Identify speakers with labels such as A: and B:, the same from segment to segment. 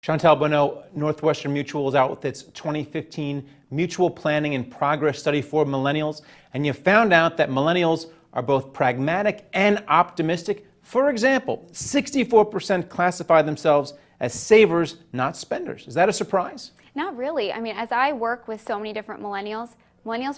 A: Chantel Bonneau, Northwestern Mutual, is out with its 2015 Mutual Planning and Progress Study for Millennials, and you found out that Millennials are both pragmatic and optimistic. For example, 64% classify themselves as savers, not spenders. Is that a surprise?
B: Not really. I mean, as I work with so many different millennials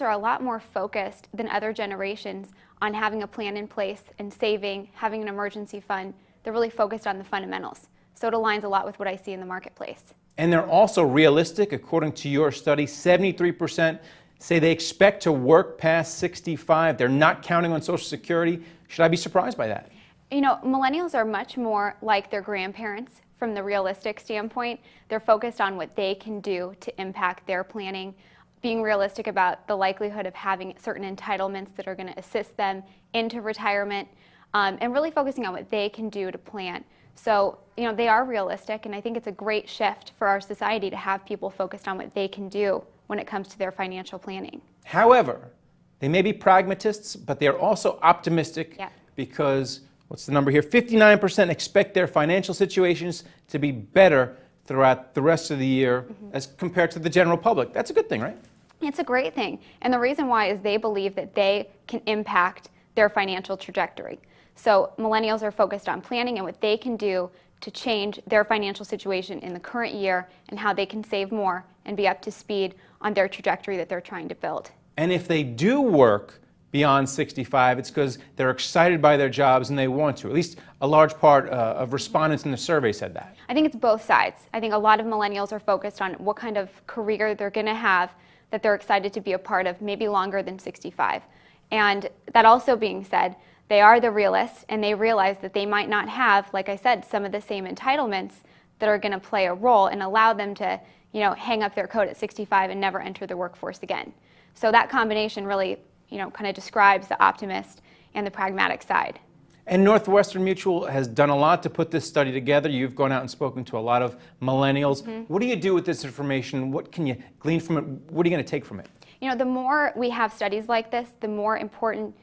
B: are a lot more focused than other generations on having a plan in place and saving, having an emergency fund. They're really focused on the fundamentals. So it aligns a lot with what I see in the marketplace.
A: And they're also realistic. According to your study, 73% say they expect to work past 65. They're not counting on Social Security. Should I be surprised by that?
B: You know, millennials are much more like their grandparents from the realistic standpoint. They're focused on what they can do to impact their planning, being realistic about the likelihood of having certain entitlements that are going to assist them into retirement, and really focusing on what they can do to plan. So, you know, they are realistic, and I think it's a great shift for our society to have people focused on what they can do when it comes to their financial planning.
A: However, they may be pragmatists, but they are also optimistic because, what's the number here? 59% expect their financial situations to be better throughout the rest of the year as compared to the general public. That's a good thing, right?
B: It's a great thing. And the reason why is they believe that they can impact their financial trajectory. So millennials are focused on planning and what they can do to change their financial situation in the current year and how they can save more and be up to speed on their trajectory that they're trying to build.
A: And if they do work beyond 65, it's because they're excited by their jobs and they want to. At least a large part of respondents in the survey said that.
B: I think it's both sides. I think a lot of millennials are focused on what kind of career they're going to have that they're excited to be a part of, maybe longer than 65. And that also being said, they are the realists, and they realize that they might not have, like I said, some of the same entitlements that are going to play a role and allow them to, you know, hang up their coat at 65 and never enter the workforce again. So that combination really, you know, kind of describes the optimist and the pragmatic side.
A: And Northwestern Mutual has done a lot to put this study together. You've gone out and spoken to a lot of millennials. What do you do with this information? What can you glean from it? What are you going to take from it?
B: You know, the more we have studies like this, the more important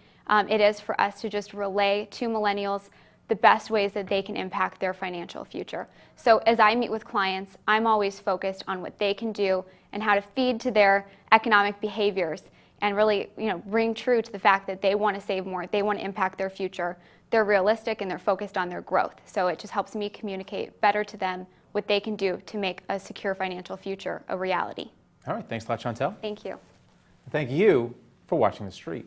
B: it is for us to just relay to millennials the best ways that they can impact their financial future. So as I meet with clients, I'm always focused on what they can do and how to feed to their economic behaviors and really, you know, ring true to the fact that they want to save more, they want to impact their future. They're realistic and they're focused on their growth. So it just helps me communicate better to them what they can do to make a secure financial future a reality.
A: All right, thanks a lot, Chantel.
B: Thank you.
A: Thank you for watching The Street.